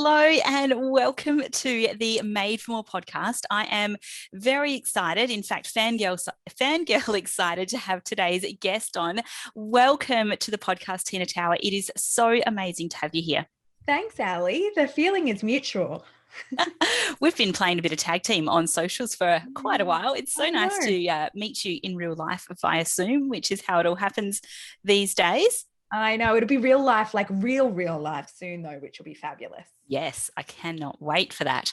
Hello and welcome to the Made for More podcast. I am very excited, in fact, fangirl excited to have today's guest on. Welcome to the podcast, Tina Tower. It is so amazing to have you here. Thanks, Ali. The feeling is mutual. We've been playing a bit of tag team on socials for quite a while. It's so nice to meet you in real life via Zoom, which is how it all happens these days. I know it'll be real life, like real life soon though, which will be fabulous. Yes, I cannot wait for that.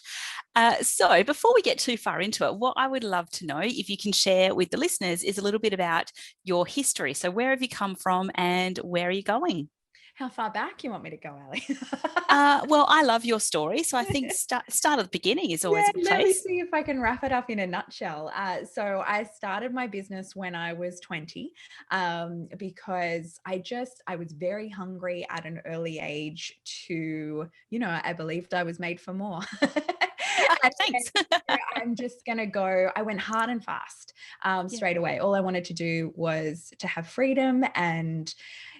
So before we get too far into it, what I would love to know, if you can share with the listeners, is a little bit about your history. So where have you come from and where are you going? How far back you want me to go, Ali? Well, I love your story. So I think start at the beginning is always a good place. Let me see if I can wrap it up in a nutshell. So I started my business when I was 20 because I was very hungry at an early age to, I believed I was made for more. Thanks. I'm just going to go. I went hard and fast straight away. All I wanted to do was to have freedom and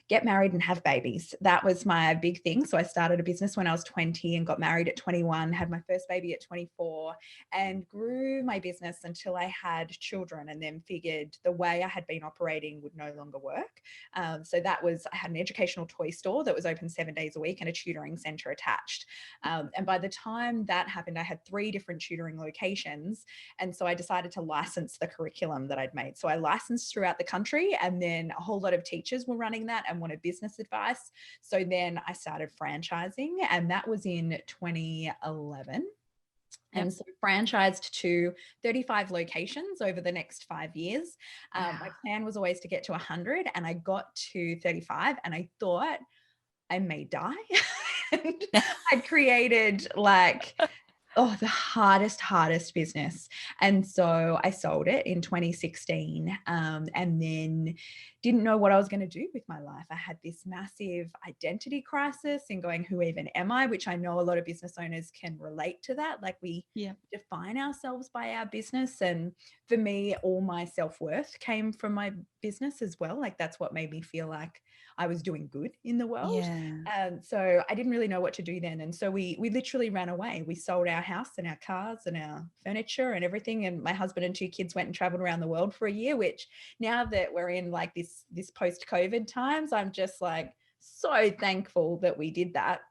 get married and have babies. That was my big thing. So I started a business when I was 20 and got married at 21, had my first baby at 24 and grew my business until I had children, and then figured the way I had been operating would no longer work. So I had an educational toy store that was open 7 days a week and a tutoring center attached. And by the time that happened, I had 3 different tutoring locations. And so I decided to license the curriculum that I'd made. So I licensed throughout the country, and then a whole lot of teachers were running that and wanted business advice. So then I started franchising, and that was in 2011. And so franchised to 35 locations over the next 5 years. My plan was always to get to 100, and I got to 35, and I thought I may die. And I'd created the hardest business. And so I sold it in 2016 and then didn't know what I was going to do with my life. I had this massive identity crisis in going, who even am I? Which I know a lot of business owners can relate to that. Like we define ourselves by our business. And for me, all my self-worth came from my business as well. Like that's what made me feel like I was doing good in the world. So I didn't really know what to do then. And so we literally ran away. We sold our house and our cars and our furniture and everything. And my husband and 2 kids went and traveled around the world for a year, which now that we're in like this post-COVID times, I'm just like so thankful that we did that.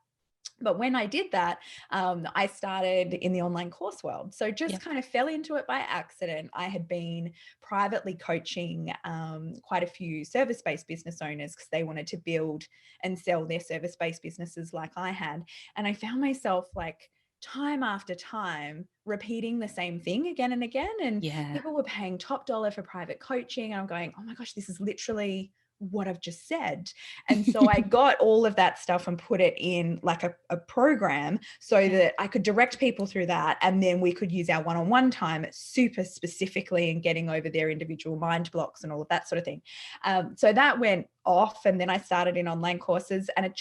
But when I did that, I started in the online course world. So just kind of fell into it by accident. I had been privately coaching quite a few service-based business owners because they wanted to build and sell their service-based businesses like I had. And I found myself like time after time repeating the same thing again and again. And people were paying top dollar for private coaching. And I'm going, oh my gosh, this is literally what I've just said. And so I got all of that stuff and put it in like a program so that I could direct people through that. And then we could use our one-on-one time super specifically in getting over their individual mind blocks and all of that sort of thing. So that went off, and then I started in online courses, and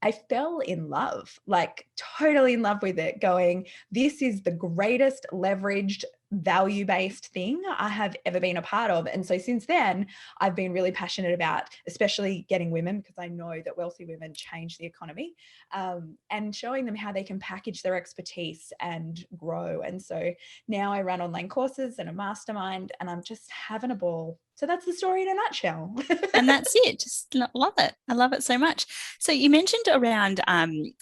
I fell in love, like totally in love with it, going, this is the greatest leveraged value-based thing I have ever been a part of. And so since then, I've been really passionate about, especially getting women, because I know that wealthy women change the economy, and showing them how they can package their expertise and grow. And so now I run online courses and a mastermind, and I'm just having a ball. So that's the story in a nutshell. And that's it. Just love it. I love it so much. So you mentioned around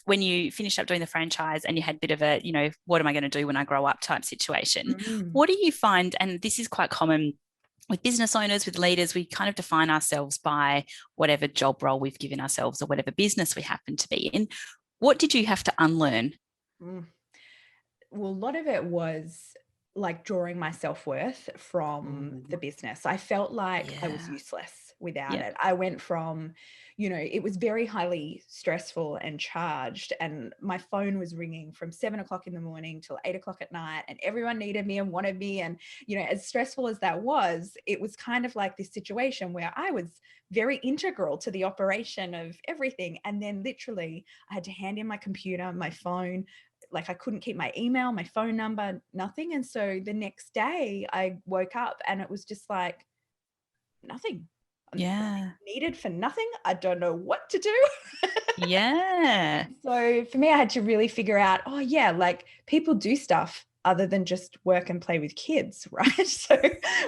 when you finished up doing the franchise and you had a bit of a, what am I going to do when I grow up type situation. What do you find, and this is quite common with business owners, with leaders, we kind of define ourselves by whatever job role we've given ourselves or whatever business we happen to be in. What did you have to unlearn? Well, a lot of it was like drawing my self-worth from the business. I felt like I was useless without it. I went from, it was very highly stressful and charged, and my phone was ringing from 7 o'clock in the morning till 8 o'clock at night, and everyone needed me and wanted me. And, as stressful as that was, it was kind of like this situation where I was very integral to the operation of everything. And then literally I had to hand in my computer, my phone, like I couldn't keep my email, my phone number, nothing. And so the next day I woke up and it was just like nothing. Yeah. Needed for nothing. I don't know what to do. Yeah. So for me, I had to really figure out, oh yeah, like people do stuff other than just work and play with kids, right? So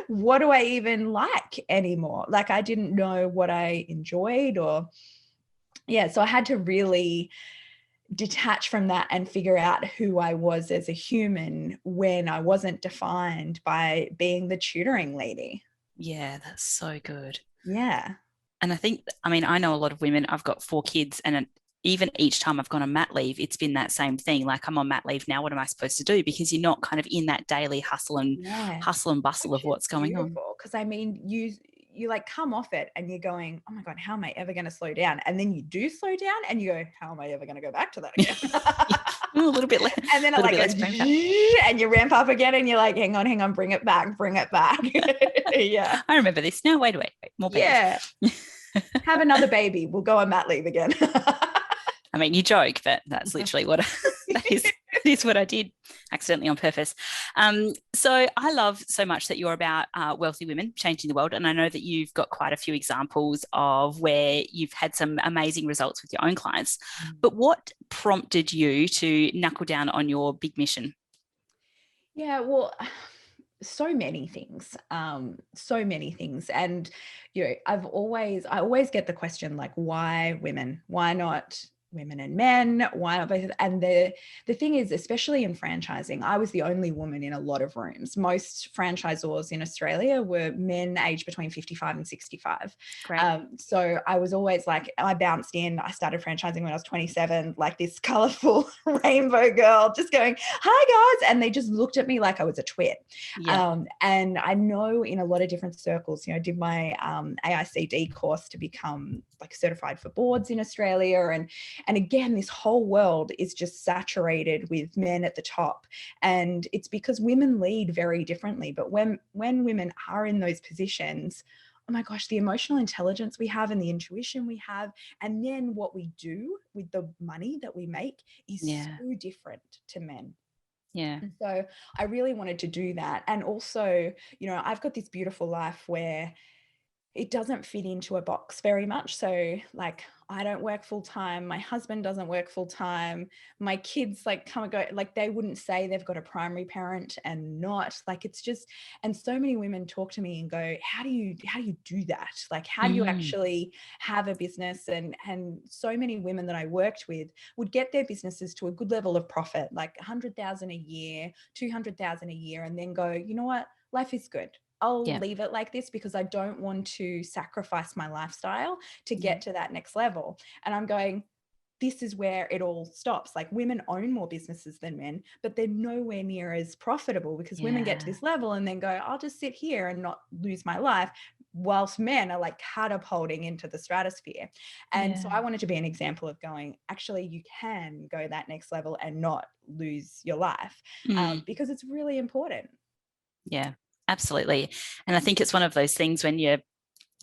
what do I even like anymore? Like I didn't know what I enjoyed so I had to really detach from that and figure out who I was as a human when I wasn't defined by being the tutoring lady. Yeah, that's so good. Yeah. And I know a lot of women. I've got 4 kids, and even each time I've gone on mat leave, it's been that same thing. Like, I'm on mat leave now. What am I supposed to do? Because you're not kind of in that daily hustle and bustle of what's going on. Because I mean, you like come off it and you're going, oh my God, how am I ever going to slow down? And then you do slow down and you go, how am I ever going to go back to that again? A little bit less. And then it like goes, and you ramp up again and you're like, hang on, bring it back. Yeah. I remember this now. Wait, more babies. Yeah. Have another baby. We'll go on mat leave again. I mean, you joke, but that's literally what that is what I did accidentally on purpose. So I love so much that you're about wealthy women changing the world. And I know that you've got quite a few examples of where you've had some amazing results with your own clients. But what prompted you to knuckle down on your big mission? Yeah, well, so many things. And, I always get the question, like, why women? Why not women and men? Why not both? And the thing is, especially in franchising, I was the only woman in a lot of rooms. Most franchisors in Australia were men aged between 55 and 65. So I was always like, I bounced in. I started franchising when I was 27, like this colorful rainbow girl, just going, hi guys. And they just looked at me like I was a twit. Yeah. And I know in a lot of different circles, I did my AICD course to become like certified for boards in Australia. And again, this whole world is just saturated with men at the top. And it's because women lead very differently. But when women are in those positions, oh my gosh, the emotional intelligence we have and the intuition we have, and then what we do with the money that we make is so different to men. Yeah. And so I really wanted to do that. And also, I've got this beautiful life where it doesn't fit into a box very much. So like, I don't work full time. My husband doesn't work full time. My kids like come and go, like they wouldn't say they've got a primary parent and not, like, it's just, and so many women talk to me and go, how do you do that? Like, how do you actually have a business? And so many women that I worked with would get their businesses to a good level of profit, like 100,000 a year, 200,000 a year, and then go, you know what? Life is good. I'll leave it like this because I don't want to sacrifice my lifestyle to get to that next level. And I'm going, this is where it all stops. Like, women own more businesses than men, but they're nowhere near as profitable because women get to this level and then go, I'll just sit here and not lose my life, whilst men are like catapulting into the stratosphere. And so I wanted to be an example of going, actually, you can go that next level and not lose your life, because it's really important. Yeah. Absolutely. And I think it's one of those things when you're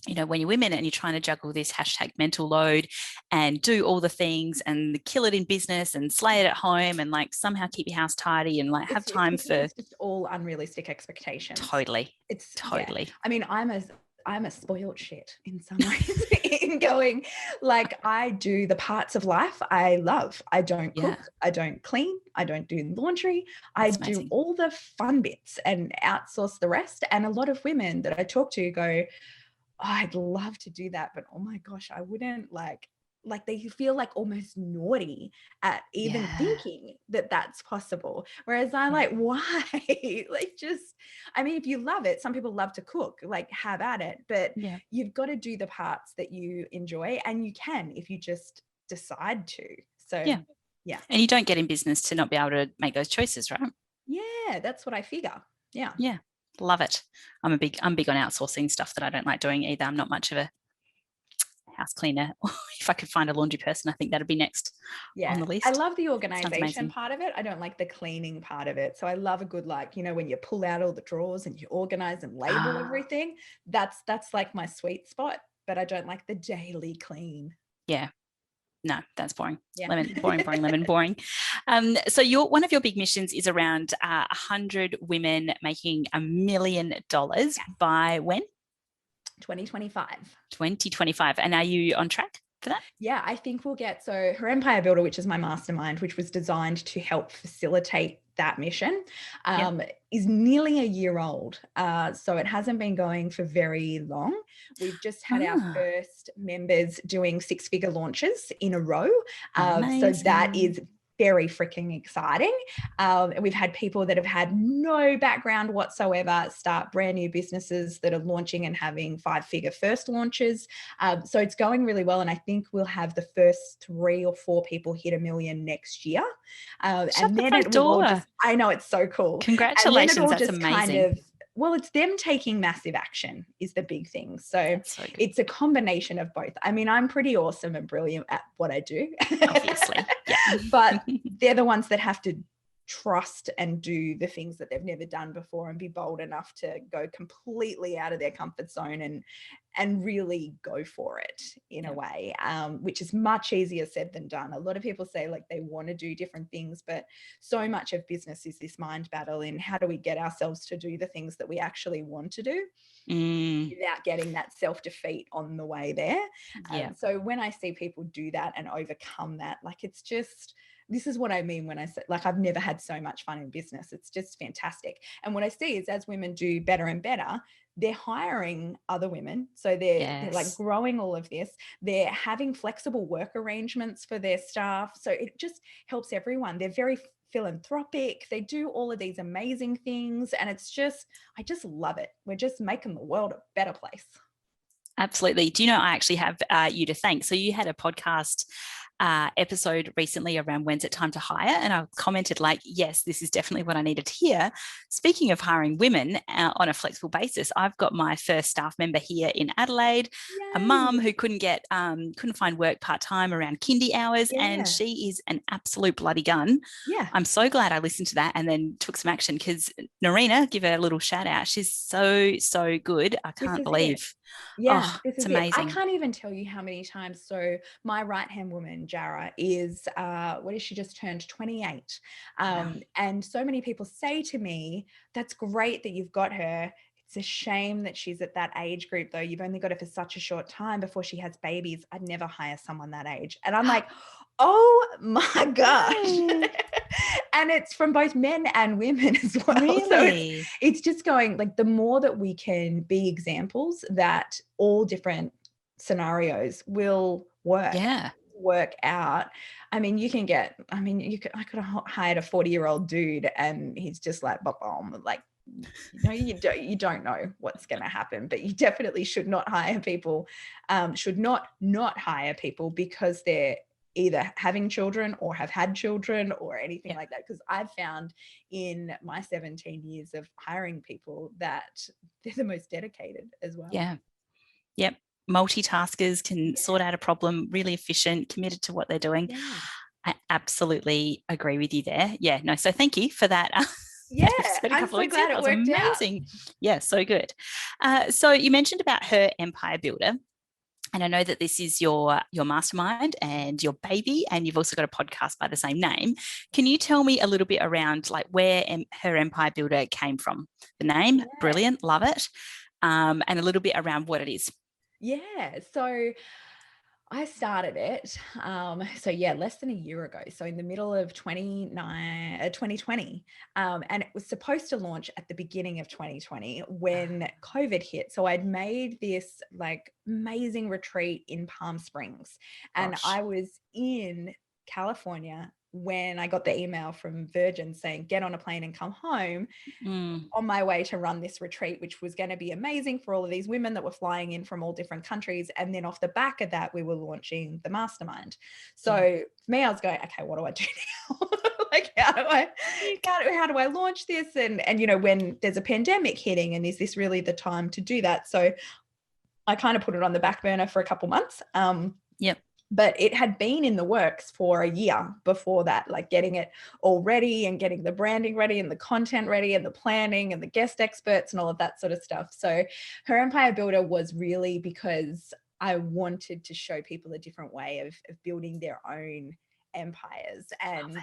women and you're trying to juggle this #mental load and do all the things and kill it in business and slay it at home and like somehow keep your house tidy and like have time for. It's just all unrealistic expectations. Totally. It's totally. Yeah. I mean, I'm a spoiled shit in some ways in going, like, I do the parts of life I love. I don't cook, I don't clean, I don't do laundry. That's amazing. Do all the fun bits and outsource the rest. And a lot of women that I talk to go, oh, I'd love to do that, but oh my gosh, I wouldn't like they feel like almost naughty at even thinking that that's possible. Whereas I'm like, why? Like, just, I mean, if you love it, some people love to cook, like have at it, but you've got to do the parts that you enjoy, and you can if you just decide to. So yeah. And you don't get in business to not be able to make those choices, right? Yeah, that's what I figure. Yeah. Yeah. Love it. I'm big on outsourcing stuff that I don't like doing either. I'm not much of a house cleaner. If I could find a laundry person, I think that'd be next on the list. I love the organization part of it. I don't like the cleaning part of it. So I love a good, like, when you pull out all the drawers and you organize and label everything, that's like my sweet spot, but I don't like the daily clean. Yeah. No, that's boring. Lemon, boring. So one of your big missions is around 100 women making $1 million by when? 2025. 2025. And are you on track for that? Yeah, I think we'll get, so her Empire Builder, which is my mastermind, which was designed to help facilitate that mission, is nearly a year old. So it hasn't been going for very long. We've just had our first members doing 6-figure launches in a row. So that is very freaking exciting. We've had people that have had no background whatsoever start brand new businesses that are launching and having 5-figure first launches. So it's going really well. And I think we'll have the first 3 or 4 people hit $1 million next year. And then it will all just, I know, it's so cool. Congratulations. That's amazing. Well, it's them taking massive action is the big thing. So it's a combination of both. I mean, I'm pretty awesome and brilliant at what I do. Obviously. Yeah. But they're the ones that have to trust and do the things that they've never done before and be bold enough to go completely out of their comfort zone and really go for it in a way, which is much easier said than done. A lot of people say like they want to do different things, but so much of business is this mind battle in how do we get ourselves to do the things that we actually want to do without getting that self-defeat on the way there. So when I see people do that and overcome that, like it's just, this is what I mean when I say, like, I've never had so much fun in business. It's just fantastic. And what I see is as women do better and better, they're hiring other women. So they're like growing all of this. They're having flexible work arrangements for their staff. So it just helps everyone. They're very philanthropic. They do all of these amazing things. And it's just, I just love it. We're just making the world a better place. Absolutely. Do you know, I actually have you to thank. So you had a podcast episode recently around when's it time to hire, and I commented like, yes, this is definitely what I needed to hear. Speaking of hiring women on a flexible basis, I've got my first staff member here in Adelaide. Yay. A mum who couldn't find work part-time around kindy hours, and she is an absolute bloody gun. I'm so glad I listened to that and then took some action, because Narina, give her a little shout out, she's so good. I can't believe it's amazing. I can't even tell you how many times. So my right-hand woman, Jara, is what is she, just turned 28. And so many people say to me, that's great that you've got her. It's a shame that she's at that age group, though. You've only got her for such a short time before she has babies. I'd never hire someone that age. And I'm like, oh my gosh. And it's from both men and women as well. Really? So it's just going, like, the more that we can be examples that all different scenarios will work out. I mean, I could have hired a 40-year-old dude and he's just like, like, you don't know what's going to happen, but you definitely should not hire people, should not hire people because they're either having children or have had children or anything like that. Because I've found in my 17 years of hiring people that they're the most dedicated as well. Yep. Multitaskers can sort out a problem, really efficient, committed to what they're doing. I absolutely agree with you there. So thank you for that. I'm so glad it worked amazing. Yeah, so good. So you mentioned about her Empire Builder, and I know that this is your mastermind and your baby, and you've also got a podcast by the same name. Can you tell me a little bit around like where her Empire Builder came from? The name, brilliant, love it, and a little bit around what it is. So I started it, less than a year ago. So in the middle of 2020, and it was supposed to launch at the beginning of 2020 when COVID hit. So I'd made this like amazing retreat in Palm Springs, and I was in California when I got the email from Virgin saying, get on a plane and come home on my way to run this retreat, which was going to be amazing for all of these women that were flying in from all different countries. And then off the back of that, we were launching the mastermind. So for me, I was going, okay, what do I do now? Like, how do I launch this? And, when there's a pandemic hitting, and is this really the time to do that? So I kind of put it on the back burner for a couple months. But it had been in the works for a year before that, like getting it all ready and getting the branding ready and the content ready and the planning and the guest experts and all of that sort of stuff. So her Empire Builder was really because I wanted to show people a different way of building their own empires. And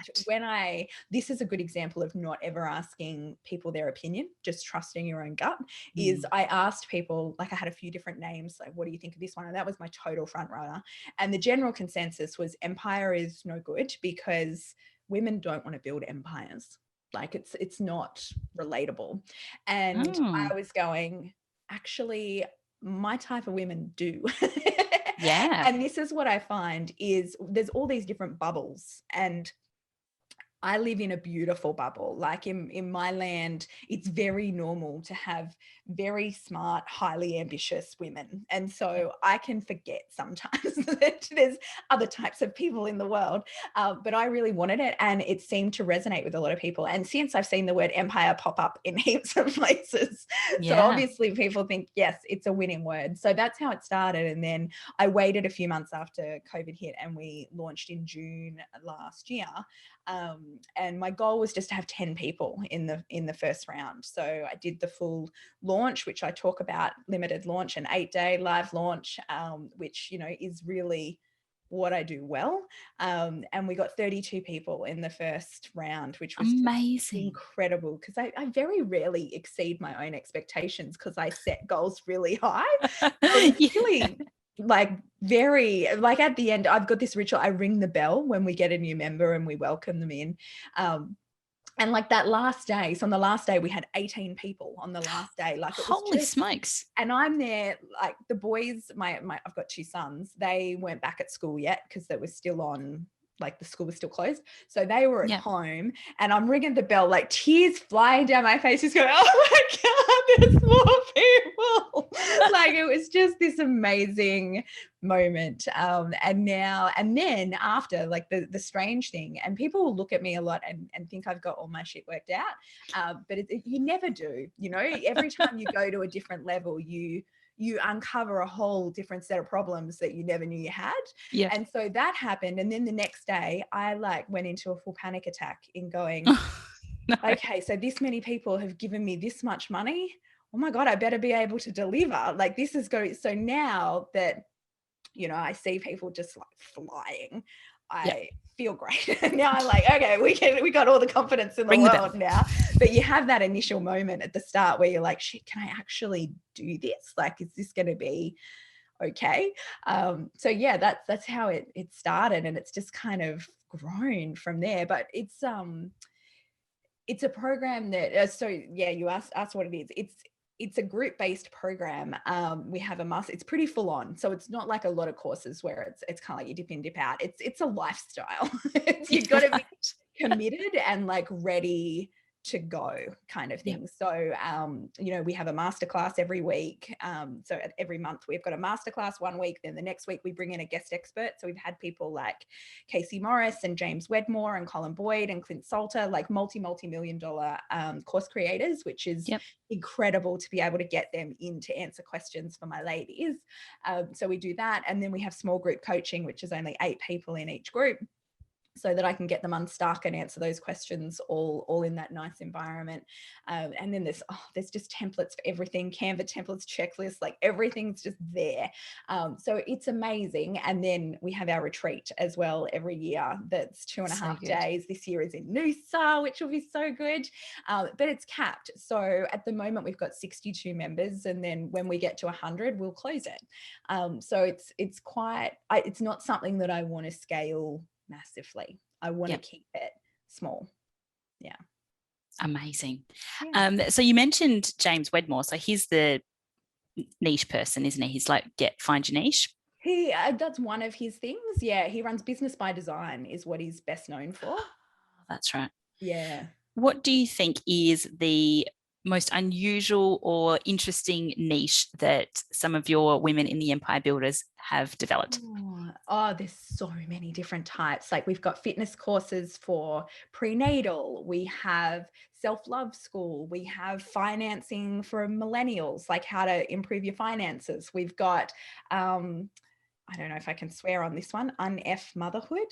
this is a good example of not ever asking people their opinion, just trusting your own gut. Is I asked people, like I had a few different names, like, what do you think of this one? And that was my total front runner. And the general consensus was empire is no good because women don't want to build empires. Like it's not relatable. And I was going, actually, my type of women do. Yeah. And this is what I find is there's all these different bubbles, and I live in a beautiful bubble. Like in my land, it's very normal to have very smart, highly ambitious women. And so I can forget sometimes that there's other types of people in the world. But I really wanted it, and it seemed to resonate with a lot of people. And since I've seen the word empire pop up in heaps of places, so obviously people think, yes, it's a winning word. So that's how it started. And then I waited a few months after COVID hit, and we launched in June last year. And my goal was just to have 10 people in the first round. So I did the full launch, which I talk about, limited launch, an 8-day live launch, which, you know, is really what I do well. And we got 32 people in the first round, which was amazing, incredible, because I very rarely exceed my own expectations because I set goals really high. Really, like, very, like, at the end, I've got this ritual. I ring the bell when we get a new member and we welcome them in. And like that last day, so on the last day we had 18 people on the last day. Like, it was holy smokes. And I'm there, like, the boys, I've got 2 sons. They weren't back at school yet because they were still on, like, the school was still closed. So they were at home, and I'm ringing the bell, like tears flying down my face, just going, oh my God, there's more people. Like, it was just this amazing moment. And then after, like, the strange thing, and people will look at me a lot and think I've got all my shit worked out. But you never do, you know. Every time you go to a different level, you uncover a whole different set of problems that you never knew you had. Yeah. And so that happened. And then the next day I, like, went into a full panic attack in going, no. Okay, so this many people have given me this much money. Oh my God, I better be able to deliver. Like, this is going. So now that, you know, I see people just, like, flying, I feel great. Now I'm like, okay, we got all the confidence in the world now. But you have that initial moment at the start where you're like, shit, can I actually do this? Like, is this going to be okay? So yeah, that's how it started, and it's just kind of grown from there. But it's a program that, so yeah, you asked what it is. It's a group-based program. We have a master. It's pretty full on. So it's not like a lot of courses where it's kind of like you dip in, dip out. It's a lifestyle. You've got to be committed and, like, ready to go kind of thing. So, you know, we have a masterclass every week. So every month we've got a masterclass 1 week. Then the next week we bring in a guest expert. So we've had people like Casey Morris and James Wedmore and Colin Boyd and Clint Salter, like multi-million-dollar course creators, which is incredible to be able to get them in to answer questions for my ladies. So we do that. And then we have small group coaching, which is only 8 people in each group, so that I can get them unstuck and answer those questions all in that nice environment. And then there's just templates for everything, Canva templates, checklists, like everything's just there. So it's amazing. And then we have our retreat as well every year. That's 2.5 days. This year is in Noosa, which will be so good. But it's capped. So at the moment we've got 62 members. And then when we get to 100, we'll close it. So it's not something that I want to scale massively. I want to keep it small. Yeah. Amazing. So you mentioned James Wedmore. So he's the niche person, isn't he? He's like, find your niche. That's one of his things. Yeah. He runs Business by Design is what he's best known for. That's right. Yeah. What do you think is the most unusual or interesting niche that some of your women in the Empire Builders have developed? Oh, there's so many different types. Like, we've got fitness courses for prenatal. We have self-love school. We have financing for millennials, like how to improve your finances. We've got, I don't know if I can swear on this one, un-F motherhood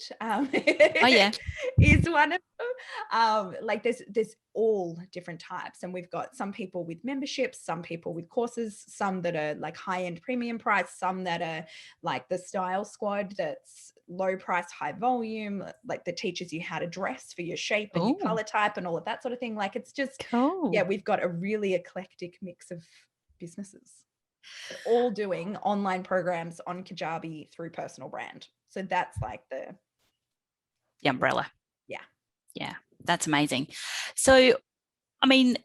is one of them. Like, there's all different types. And we've got some people with memberships, some people with courses, some that are like high-end premium price, some that are like the Style Squad that's low price, high volume, like that teaches you how to dress for your shape and your color type and all of that sort of thing. Like it's just, cool. we've got a really eclectic mix of businesses all doing online programs on Kajabi through personal brand. So that's like the umbrella. Yeah. That's amazing. So, I mean,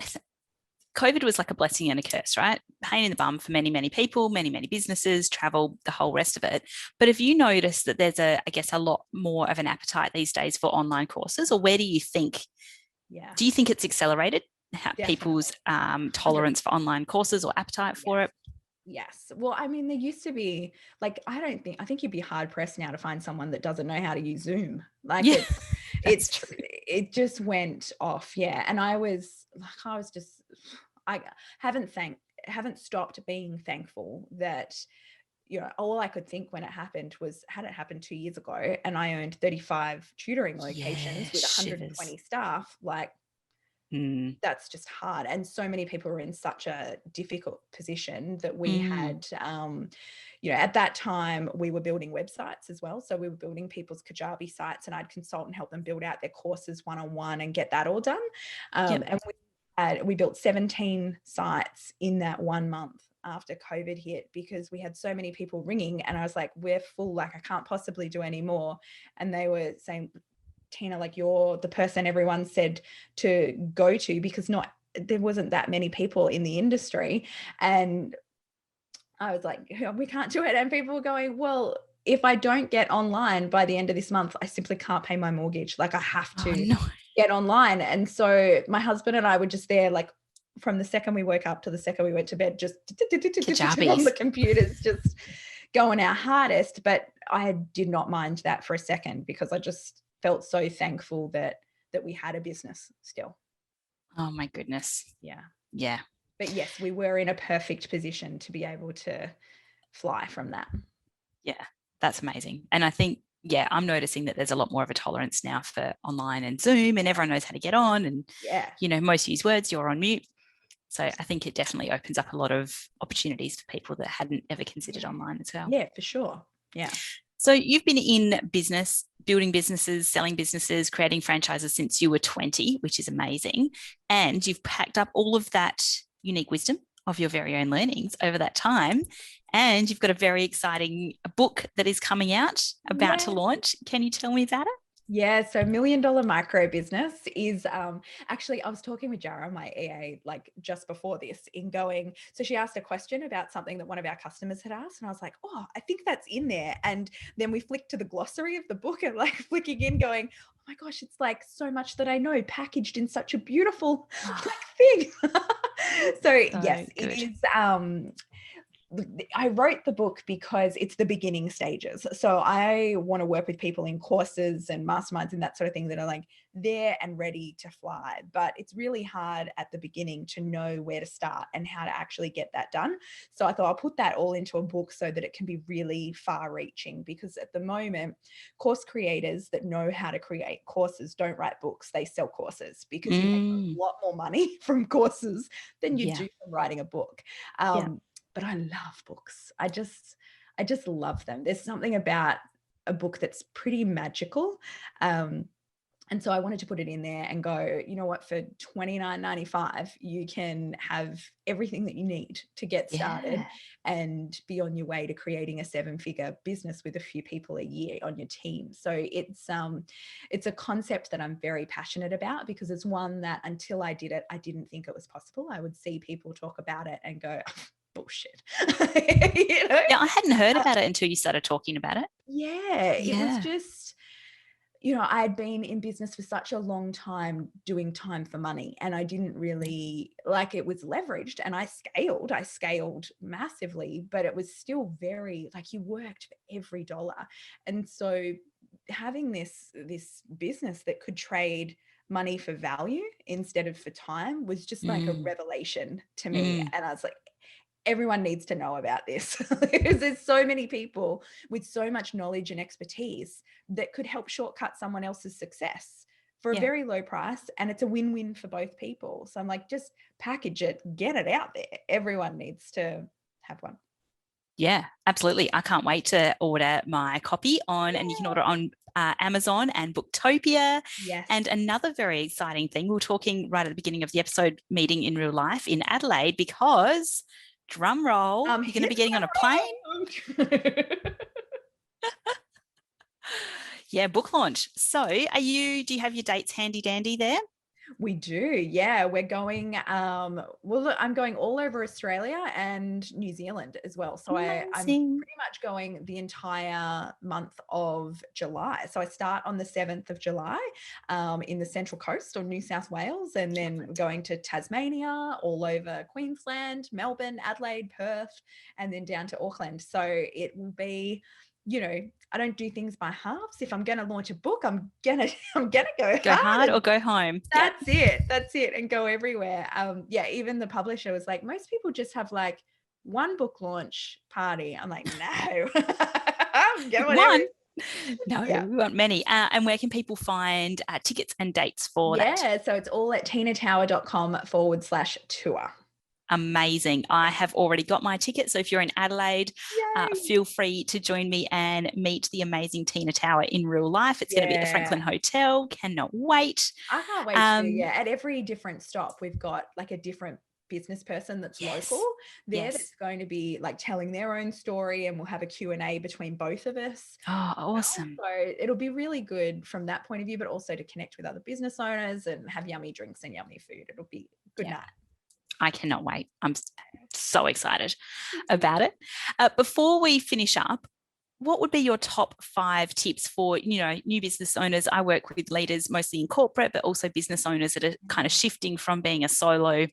COVID was like a blessing and a curse, right? Pain in the bum for many, many people, many, many businesses, travel, the whole rest of it. But have you noticed that there's a lot more of an appetite these days for online courses, or where do you think? Do you think it's accelerated people's tolerance for online courses or appetite for it? Yes. Well, I mean, there used to be like, I think you'd be hard pressed now to find someone that doesn't know how to use Zoom. Like it just went off. Yeah. And I haven't stopped being thankful that, all I could think when it happened was, had it happened 2 years ago and I owned 35 tutoring locations with 120 staff, like, that's just hard. And so many people were in such a difficult position that we had, at that time we were building websites as well. So we were building people's Kajabi sites and I'd consult and help them build out their courses one-on-one and get that all done. And we built 17 sites in that 1 month after COVID hit, because we had so many people ringing and I was like, we're full, like I can't possibly do any more. And they were saying, Tina, like you're the person everyone said to go to, because there wasn't that many people in the industry. And I was like, we can't do it. And people were going, well, if I don't get online by the end of this month, I simply can't pay my mortgage. Like I have to get online. And so my husband and I were just there, like from the second we woke up to the second we went to bed, just on the computers, just going our hardest. But I did not mind that for a second, because I just felt so thankful that we had a business still. Oh my goodness. Yeah. But yes, we were in a perfect position to be able to fly from that. Yeah, that's amazing. And I think, I'm noticing that there's a lot more of a tolerance now for online and Zoom, and everyone knows how to get on, and most use words, you're on mute. So I think it definitely opens up a lot of opportunities for people that hadn't ever considered online as well. Yeah, for sure. Yeah. So you've been in business, building businesses, selling businesses, creating franchises since you were 20, which is amazing. And you've packed up all of that unique wisdom of your very own learnings over that time. And you've got a very exciting book that is coming out, about to launch. Can you tell me about it? Yeah, so $1 Million Micro Business is actually, I was talking with Jara, my EA, like just before this, so she asked a question about something that one of our customers had asked, and I was like, oh, I think that's in there. And then we flicked to the glossary of the book and like flicking in going, oh my gosh, it's like so much that I know packaged in such a beautiful thing. So yes, good. It is. I wrote the book because it's the beginning stages. So I want to work with people in courses and masterminds and that sort of thing that are like there and ready to fly. But it's really hard at the beginning to know where to start and how to actually get that done. So I thought I'll put that all into a book so that it can be really far reaching, because at the moment, course creators that know how to create courses don't write books, they sell courses, because you make a lot more money from courses than you do from writing a book. But I love books. I just love them. There's something about a book that's pretty magical. And so I wanted to put it in there and go, you know what, for $29.95, you can have everything that you need to get started and be on your way to creating a 7-figure business with a few people a year on your team. So it's a concept that I'm very passionate about, because it's one that until I did it, I didn't think it was possible. I would see people talk about it and go, bullshit. Yeah, I hadn't heard about it until you started talking about it. It was just, I had been in business for such a long time doing time for money, and I didn't really it was leveraged, and I scaled massively, but it was still very you worked for every dollar. And so having this business that could trade money for value instead of for time was just like a revelation to me. And I was like, everyone needs to know about this, because there's so many people with so much knowledge and expertise that could help shortcut someone else's success for a very low price. And it's a win-win for both people. So I'm like, just package it, get it out there. Everyone needs to have one. Yeah, absolutely. I can't wait to order my copy on, and you can order on Amazon and Booktopia. Yes. And another very exciting thing, we were talking right at the beginning of the episode, meeting in real life in Adelaide, because drum roll, you're going to be getting on a plane. Yeah, book launch. So do you have your dates handy dandy there? We do. Yeah. We're going, well, look, I'm going all over Australia and New Zealand as well. So I'm Amazing. pretty much going the entire month of July. So I start on the 7th of July in the Central Coast of New South Wales, and then going to Tasmania, all over Queensland, Melbourne, Adelaide, Perth, and then down to Auckland. So it will be, I don't do things by halves. If I'm going to launch a book, I'm gonna go hard or go home. That's it, and go everywhere. Yeah, even the publisher was like, most people just have like one book launch party. I'm like, no, I'm going one. No, yeah. we want many. And where can people find tickets and dates for that? Yeah, so it's all at tinatower.com/tour. Amazing. I have already got my ticket. So if you're in Adelaide, feel free to join me and meet the amazing Tina Tower in real life. It's going to be at the Franklin Hotel. Cannot wait. I can't wait to, yeah. At every different stop, we've got like a different business person that's local there that's going to be like telling their own story, and we'll have a Q&A between both of us. Oh, awesome. So it'll be really good from that point of view, but also to connect with other business owners and have yummy drinks and yummy food. It'll be a good night. I cannot wait. I'm so excited about it. Before we finish up, what would be your top 5 tips for, new business owners? I work with leaders mostly in corporate, but also business owners that are kind of shifting from being a solo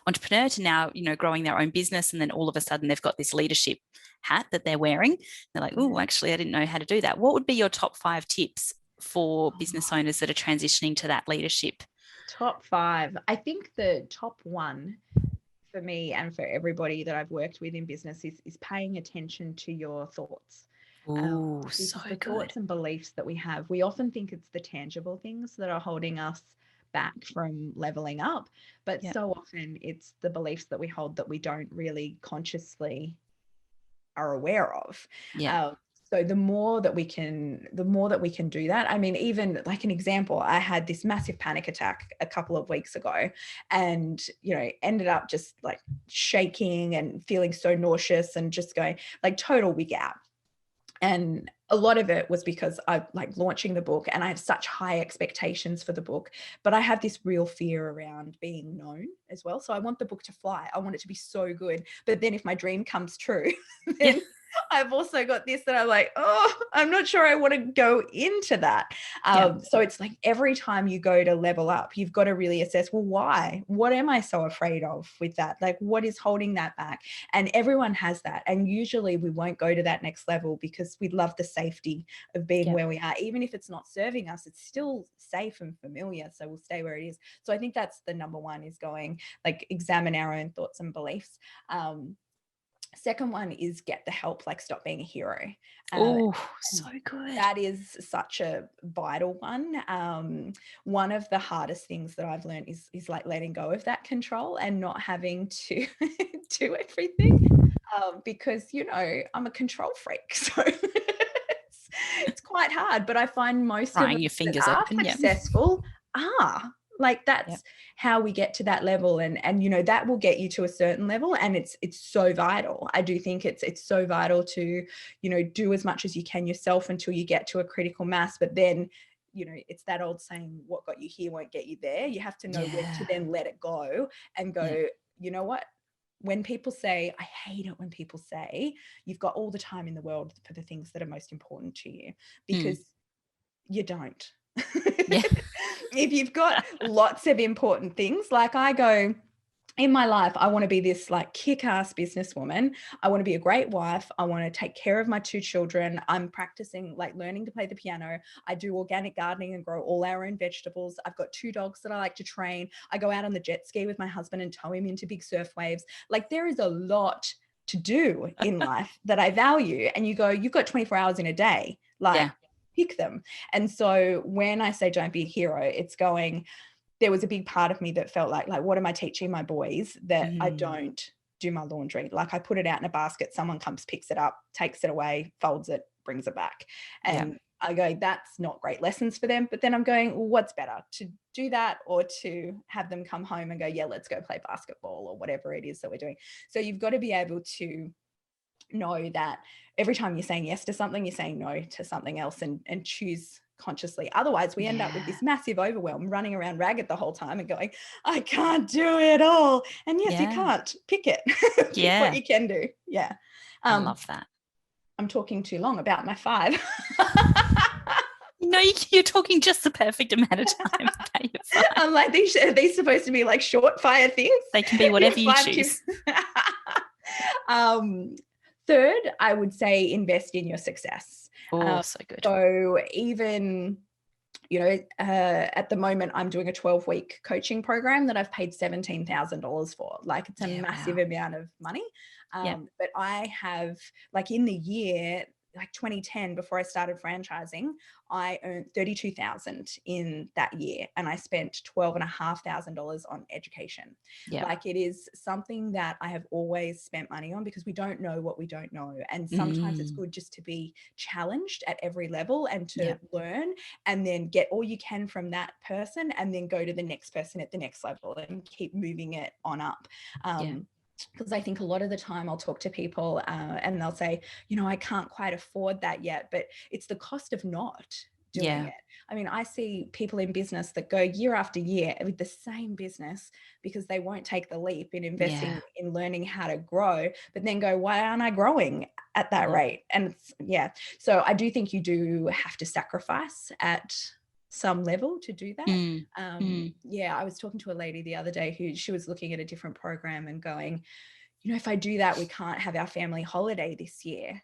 entrepreneur to now, growing their own business. And then all of a sudden they've got this leadership hat that they're wearing. They're like, oh, actually, I didn't know how to do that. What would be your top 5 tips for business owners that are transitioning to that leadership? Top 5. I think the top 1 for me and for everybody that I've worked with in business is paying attention to your thoughts. Oh, so good. Thoughts and beliefs that we have. We often think it's the tangible things that are holding us back from leveling up, but so often it's the beliefs that we hold that we don't really consciously are aware of. So the more that we can do that. I mean, even like an example, I had this massive panic attack a couple of weeks ago, and, ended up just like shaking and feeling so nauseous and just going like total wig out. And a lot of it was because I like launching the book, and I have such high expectations for the book, but I have this real fear around being known as well. So I want the book to fly. I want it to be so good. But then if my dream comes true, then I've also got this that I'm like, oh, I'm not sure I want to go into that. So it's like every time you go to level up, you've got to really assess, well, why? What am I so afraid of with that? Like, what is holding that back? And everyone has that. And usually we won't go to that next level because we love the safety of being where we are. Even if it's not serving us, it's still safe and familiar. So we'll stay where it is. So I think that's the number 1, is going like examine our own thoughts and beliefs. Second one is get the help, like stop being a hero. Oh, so good. That is such a vital one. One of the hardest things that I've learned is like letting go of that control and not having to do everything, because, I'm a control freak. So it's quite hard, but I find most Frying of your us fingers that open, are successful are. Like that's how we get to that level, and that will get you to a certain level, and it's so vital. I do think it's so vital to do as much as you can yourself until you get to a critical mass. But then it's that old saying, what got you here won't get you there. You have to know when to then let it go and go, you know what? When people say, I hate it when people say you've got all the time in the world for the things that are most important to you, because you don't. If you've got lots of important things, like I go in my life, I want to be this like kick-ass businesswoman. I want to be a great wife. I want to take care of my 2 children. I'm practicing, like learning to play the piano. I do organic gardening and grow all our own vegetables. I've got 2 dogs that I like to train. I go out on the jet ski with my husband and tow him into big surf waves. Like there is a lot to do in life that I value. And you go, you've got 24 hours in a day. Like pick them. And so when I say don't be a hero, it's going, there was a big part of me that felt like what am I teaching my boys that I don't do my laundry. Like I put it out in a basket, someone comes, picks it up, takes it away, folds it, brings it back. And I go, that's not great lessons for them. But then I'm going, well, what's better, to do that or to have them come home and go, yeah, let's go play basketball or whatever it is that we're doing. So you've got to be able to know that every time you're saying yes to something, you're saying no to something else, and choose consciously. Otherwise we end up with this massive overwhelm, running around ragged the whole time and going, I can't do it all. And yes, you can't. Pick it. Pick what you can do. Yeah. I love that. I'm talking too long about my 5. No, you're talking just the perfect amount of time. I'm like, are these supposed to be like short fire things? They can be whatever you choose. Third, I would say invest in your success. Oh, so good. So even, at the moment I'm doing a 12-week coaching program that I've paid $17,000 for. Like it's a massive amount of money. But I have, like in the year, like 2010, before I started franchising, I earned $32,000 in that year, and I spent $12,500 on education. Like it is something that I have always spent money on, because we don't know what we don't know, and sometimes it's good just to be challenged at every level and to learn, and then get all you can from that person, and then go to the next person at the next level and keep moving it on up. Because I think a lot of the time I'll talk to people and they'll say, I can't quite afford that yet, but it's the cost of not doing it. I mean, I see people in business that go year after year with the same business because they won't take the leap in investing in learning how to grow, but then go, why aren't I growing at that rate? And so I do think you do have to sacrifice at some level to do that. I was talking to a lady the other day who, she was looking at a different program and going, if I do that, we can't have our family holiday this year.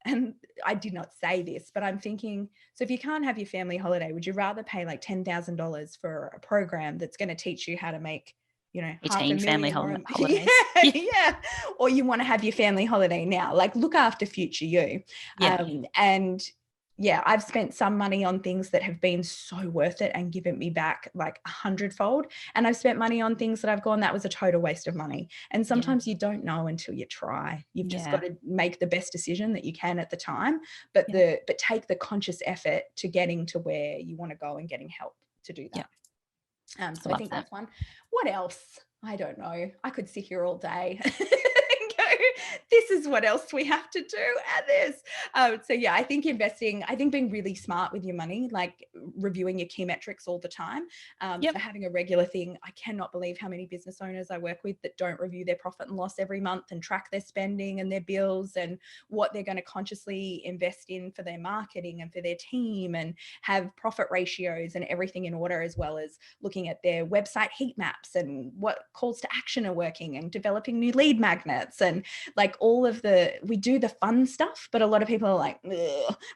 And I did not say this, but I'm thinking, so if you can't have your family holiday, would you rather pay like $10,000 for a program that's going to teach you how to make, 18 family holidays? Or you want to have your family holiday now? Like, look after future you. I've spent some money on things that have been so worth it and given me back like 100-fold. And I've spent money on things that I've gone, that was a total waste of money. And sometimes you don't know until you try. You've just got to make the best decision that you can at the time, but take the conscious effort to getting to where you want to go and getting help to do that. So I think that's one. What else? I don't know. I could sit here all day. This is what else we have to do at this. I think investing, I think being really smart with your money, like reviewing your key metrics all the time. So having a regular thing. I cannot believe how many business owners I work with that don't review their profit and loss every month and track their spending and their bills and what they're going to consciously invest in for their marketing and for their team, and have profit ratios and everything in order, as well as looking at their website heat maps and what calls to action are working and developing new lead magnets, and like we do the fun stuff, but a lot of people are like,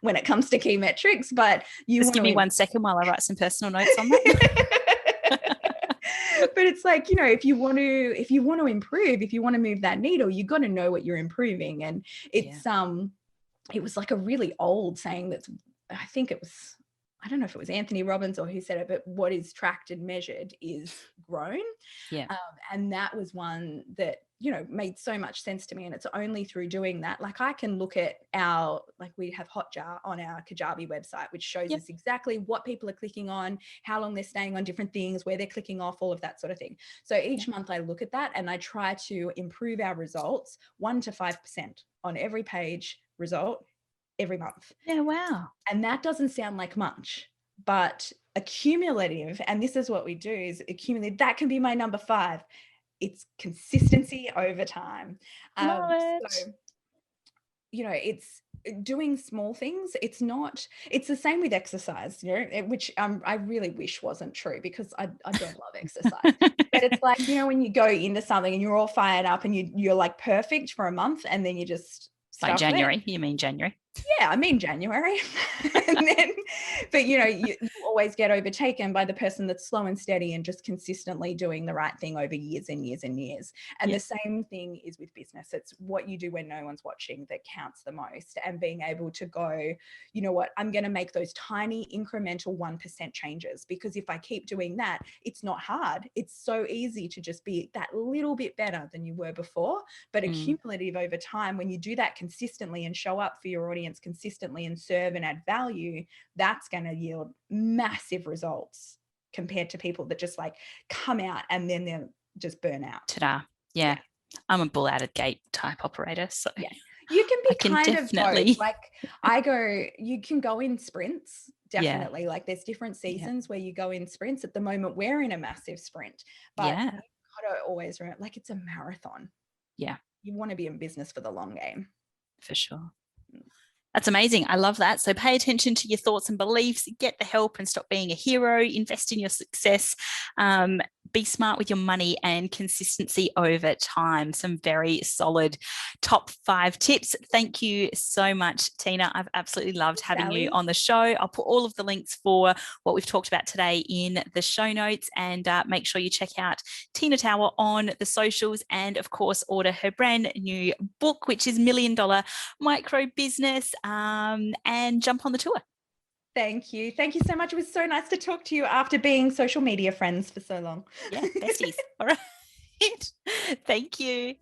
when it comes to key metrics. But just give me 1 second while I write some personal notes on that. But it's like, if you want to improve, if you want to move that needle, you got to know what you're improving. And it's it was like a really old saying that I think it was, I don't know if it was Anthony Robbins or who said it, but what is tracked and measured is grown. And that was one that, made so much sense to me. And it's only through doing that. Like I can look at we have Hotjar on our Kajabi website, which shows us exactly what people are clicking on, how long they're staying on different things, where they're clicking off, all of that sort of thing. So each month I look at that and I try to improve our results 1 to 5% on every page result every month. Yeah, wow. And that doesn't sound like much, but accumulative, and this is what we do, is accumulative. That can be my number 5. It's consistency over time. Love it. So, it's doing small things. It's the same with exercise, which I really wish wasn't true, because I don't love exercise. But it's like, when you go into something and you're all fired up and you're like perfect for a month, and then you just like January. You mean January? Yeah, I mean January. And then, but you always get overtaken by the person that's slow and steady and just consistently doing the right thing over years and years and years. And the same thing is with business. It's what you do when no one's watching that counts the most, and being able to go, you know what, I'm going to make those tiny incremental 1% changes, because if I keep doing that, it's not hard. It's so easy to just be that little bit better than you were before. But accumulative over time, when you do that consistently and show up for your audience consistently and serve and add value, that's going to yield massive results compared to people that just like come out and then they'll just burn out. Ta-da. Yeah. I'm a bull out of gate type operator. So you can be kind definitely... of both. Like you can go in sprints. Definitely. Like there's different seasons where you go in sprints. At the moment, we're in a massive sprint, but you've got to always remember, like, it's a marathon. Yeah. You want to be in business for the long game. For sure. That's amazing. I love that. So pay attention to your thoughts and beliefs, get the help and stop being a hero, invest in your success, be smart with your money, and consistency over time. Some very solid top 5 tips. Thank you so much, Tina. I've absolutely loved having you on the show. I'll put all of the links for what we've talked about today in the show notes, and make sure you check out Tina Tower on the socials, and of course order her brand new book, which is $1 Million Micro Business, and jump on the tour. Thank you. Thank you so much. It was so nice to talk to you after being social media friends for so long. Yeah, besties. All right. Thank you.